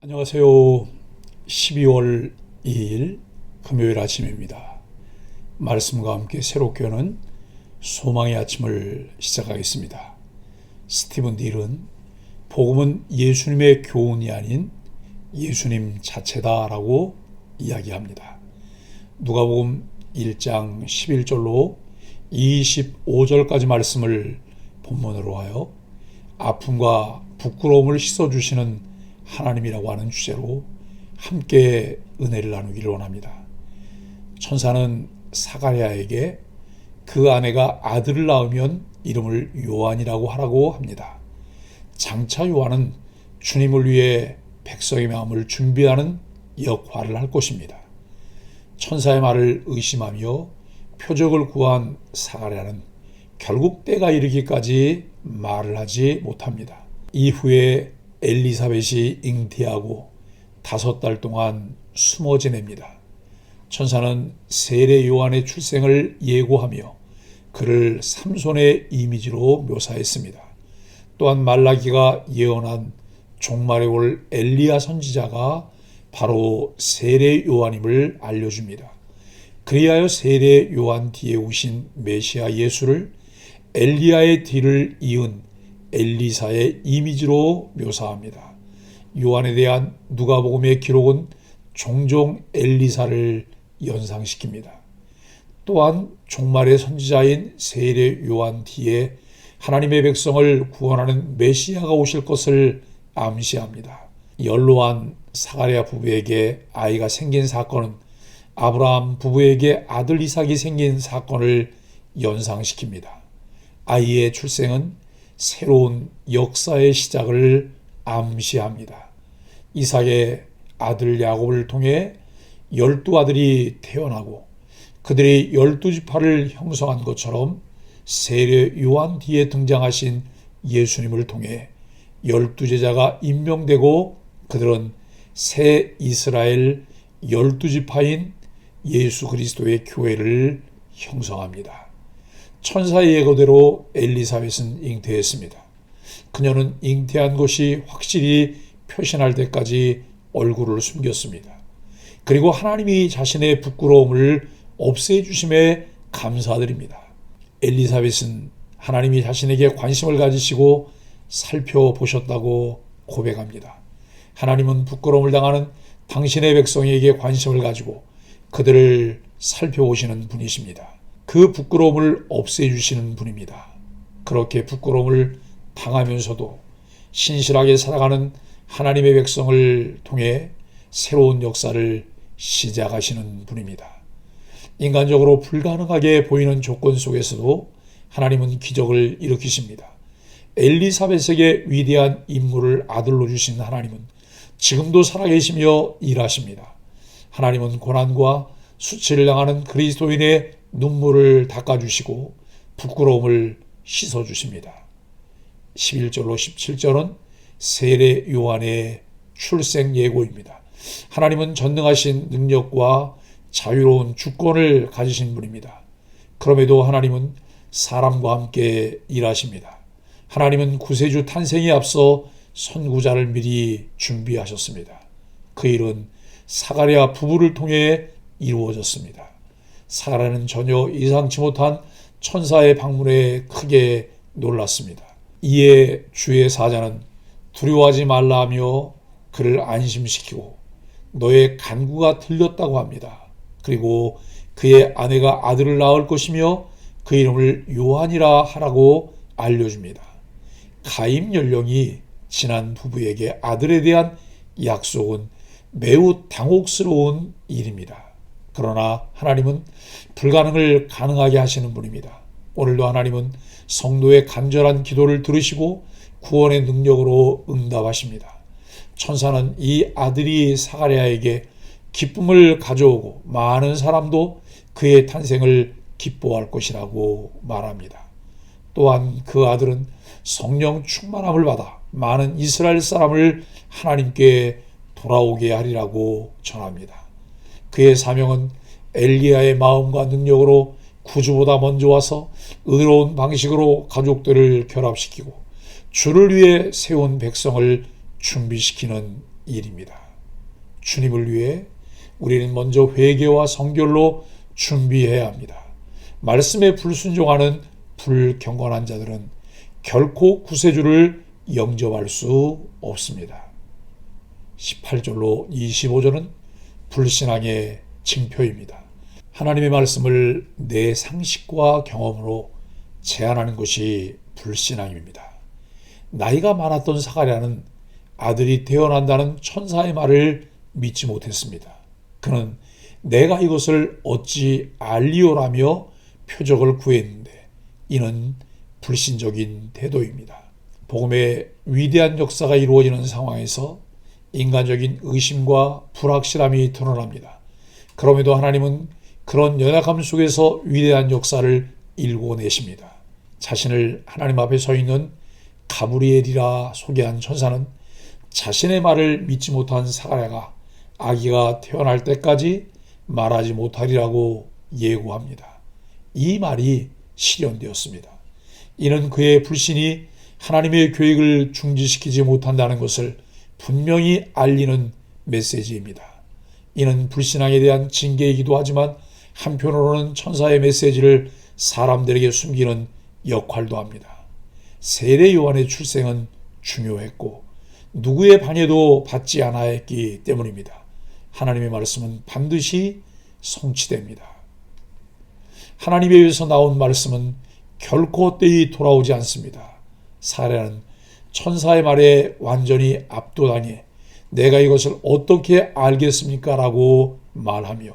안녕하세요. 12월 2일 금요일 아침입니다. 말씀과 함께 새롭게 여는 소망의 아침을 시작하겠습니다. 스티븐 딜은 복음은 예수님의 교훈이 아닌 예수님 자체다라고 이야기합니다. 누가복음 1장 11절로 25절까지 말씀을 본문으로 하여 아픔과 부끄러움을 씻어주시는 하나님이라고 하는 주제로 함께 은혜를 나누기를 원합니다. 천사는 사가랴에게 그 아내가 아들을 낳으면 이름을 요한이라고 하라고 합니다. 장차 요한은 주님을 위해 백성의 마음을 준비하는 역할을 할 것입니다. 천사의 말을 의심하며 표적을 구한 사가랴는 결국 때가 이르기까지 말을 하지 못합니다. 이후에 엘리사벳이 잉태하고 5달 동안 숨어 지냅니다. 천사는 세례 요한의 출생을 예고하며 그를 삼손의 이미지로 묘사했습니다. 또한 말라기가 예언한 종말에 올 엘리야 선지자가 바로 세례 요한임을 알려줍니다. 그리하여 세례 요한 뒤에 오신 메시아 예수를 엘리야의 뒤를 이은 엘리사의 이미지로 묘사합니다. 요한에 대한 누가복음의 기록은 종종 엘리사를 연상시킵니다. 또한 종말의 선지자인 세례 요한 뒤에 하나님의 백성을 구원하는 메시아가 오실 것을 암시합니다. 연로한 사가랴 부부에게 아이가 생긴 사건은 아브라함 부부에게 아들 이삭이 생긴 사건을 연상시킵니다. 아이의 출생은 새로운 역사의 시작을 암시합니다. 이삭의 아들 야곱을 통해 12아들이 태어나고 그들이 12지파를 형성한 것처럼 세례 요한 뒤에 등장하신 예수님을 통해 12제자가 임명되고 그들은 새 이스라엘 12지파인 예수 그리스도의 교회를 형성합니다. 천사의 예고대로 엘리사벳은 잉태했습니다. 그녀는 잉태한 것이 확실히 표신할 때까지 얼굴을 숨겼습니다. 그리고 하나님이 자신의 부끄러움을 없애주심에 감사드립니다. 엘리사벳은 하나님이 자신에게 관심을 가지시고 살펴보셨다고 고백합니다. 하나님은 부끄러움을 당하는 당신의 백성에게 관심을 가지고 그들을 살펴보시는 분이십니다. 그 부끄러움을 없애주시는 분입니다. 그렇게 부끄러움을 당하면서도 신실하게 살아가는 하나님의 백성을 통해 새로운 역사를 시작하시는 분입니다. 인간적으로 불가능하게 보이는 조건 속에서도 하나님은 기적을 일으키십니다. 엘리사벳에게 위대한 인물을 아들로 주신 하나님은 지금도 살아계시며 일하십니다. 하나님은 고난과 수치를 당하는 그리스도인의 눈물을 닦아주시고 부끄러움을 씻어주십니다. 11절로 17절은 세례 요한의 출생 예고입니다. 하나님은 전능하신 능력과 자유로운 주권을 가지신 분입니다. 그럼에도 하나님은 사람과 함께 일하십니다. 하나님은 구세주 탄생에 앞서 선구자를 미리 준비하셨습니다. 그 일은 사가랴 부부를 통해 이루어졌습니다. 사가랴는 전혀 예상치 못한 천사의 방문에 크게 놀랐습니다. 이에 주의 사자는 두려워하지 말라 하며 그를 안심시키고 너의 간구가 들렸다고 합니다. 그리고 그의 아내가 아들을 낳을 것이며 그 이름을 요한이라 하라고 알려줍니다. 가임 연령이 지난 부부에게 아들에 대한 약속은 매우 당혹스러운 일입니다. 그러나 하나님은 불가능을 가능하게 하시는 분입니다. 오늘도 하나님은 성도의 간절한 기도를 들으시고 구원의 능력으로 응답하십니다. 천사는 이 아들이 사가랴에게 기쁨을 가져오고 많은 사람도 그의 탄생을 기뻐할 것이라고 말합니다. 또한 그 아들은 성령 충만함을 받아 많은 이스라엘 사람을 하나님께 돌아오게 하리라고 전합니다. 그의 사명은 엘리야의 마음과 능력으로 구주보다 먼저 와서 의로운 방식으로 가족들을 결합시키고 주를 위해 세운 백성을 준비시키는 일입니다. 주님을 위해 우리는 먼저 회개와 성결로 준비해야 합니다. 말씀에 불순종하는 불경건한 자들은 결코 구세주를 영접할 수 없습니다. 18절로 25절은 불신앙의 징표입니다. 하나님의 말씀을 내 상식과 경험으로 제한하는 것이 불신앙입니다. 나이가 많았던 사가랴는 아들이 태어난다는 천사의 말을 믿지 못했습니다. 그는 내가 이것을 어찌 알리오라며 표적을 구했는데 이는 불신적인 태도입니다. 복음의 위대한 역사가 이루어지는 상황에서 인간적인 의심과 불확실함이 드러납니다. 그럼에도 하나님은 그런 연약함 속에서 위대한 역사를 일궈내십니다. 자신을 하나님 앞에 서 있는 가브리엘이라 소개한 천사는 자신의 말을 믿지 못한 사가랴가 아기가 태어날 때까지 말하지 못하리라고 예고합니다. 이 말이 실현되었습니다. 이는 그의 불신이 하나님의 계획을 중지시키지 못한다는 것을 분명히 알리는 메시지입니다. 이는 불신앙에 대한 징계이기도 하지만 한편으로는 천사의 메시지를 사람들에게 숨기는 역할도 합니다. 세례 요한의 출생은 중요했고 누구의 방해도 받지 않아야 했기 때문입니다. 하나님의 말씀은 반드시 성취됩니다. 하나님에 의해서 나온 말씀은 결코 헛되이 돌아오지 않습니다. 사례는 천사의 말에 완전히 압도당해 내가 이것을 어떻게 알겠습니까? 라고 말하며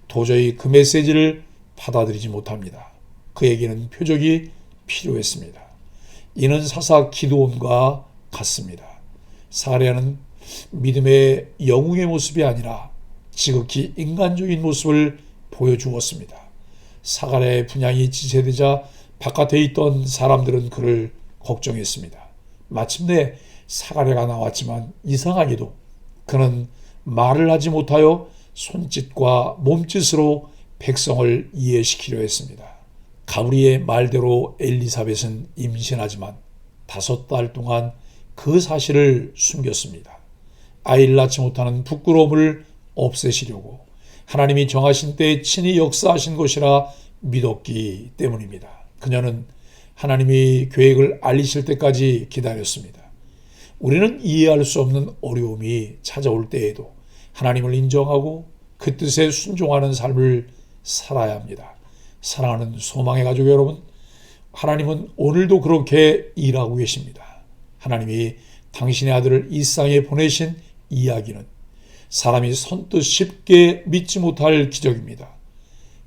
도저히 그 메시지를 받아들이지 못합니다. 그에게는 표적이 필요했습니다. 이는 사사 기드온과 같습니다. 사례는 믿음의 영웅의 모습이 아니라 지극히 인간적인 모습을 보여주었습니다. 사가랴의 분향이 지체되자 바깥에 있던 사람들은 그를 걱정했습니다. 마침내 사가랴가 나왔지만 이상하게도 그는 말을 하지 못하여 손짓과 몸짓으로 백성을 이해시키려 했습니다. 가브리의 말대로 엘리사벳은 임신하지만 5달 동안 그 사실을 숨겼습니다. 아이를 낳지 못하는 부끄러움을 없애시려고 하나님이 정하신 때에 친히 역사하신 것이라 믿었기 때문입니다. 그녀는 하나님이 계획을 알리실 때까지 기다렸습니다. 우리는 이해할 수 없는 어려움이 찾아올 때에도 하나님을 인정하고 그 뜻에 순종하는 삶을 살아야 합니다. 사랑하는 소망의 가족 여러분, 하나님은 오늘도 그렇게 일하고 계십니다. 하나님이 당신의 아들을 이 세상에 보내신 이야기는 사람이 선뜻 쉽게 믿지 못할 기적입니다.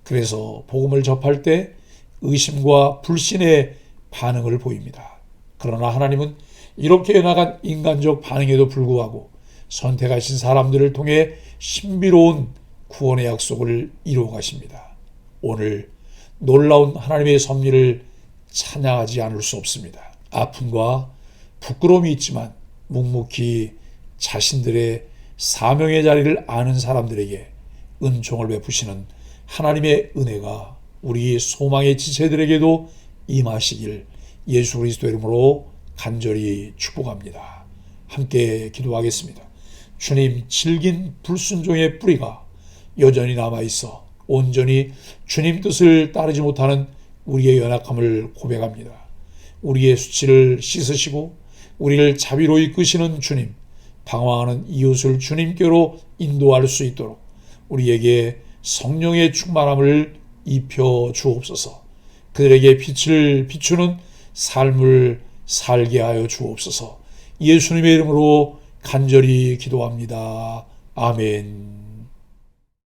그래서 복음을 접할 때 의심과 불신의 반응을 보입니다. 그러나 하나님은 이렇게 나간 인간적 반응에도 불구하고 선택하신 사람들을 통해 신비로운 구원의 약속을 이루어 가십니다. 오늘 놀라운 하나님의 섭리를 찬양하지 않을 수 없습니다. 아픔과 부끄러움이 있지만 묵묵히 자신들의 사명의 자리를 아는 사람들에게 은총을 베푸시는 하나님의 은혜가 우리 소망의 지체들에게도 임하시길 예수 그리스도 이름으로 간절히 축복합니다. 함께 기도하겠습니다. 주님, 질긴 불순종의 뿌리가 여전히 남아있어 온전히 주님 뜻을 따르지 못하는 우리의 연약함을 고백합니다. 우리의 수치를 씻으시고 우리를 자비로 이끄시는 주님, 방황하는 이웃을 주님께로 인도할 수 있도록 우리에게 성령의 충만함을 입혀 주옵소서. 그들에게 빛을 비추는 삶을 살게 하여 주옵소서. 예수님의 이름으로 간절히 기도합니다. 아멘.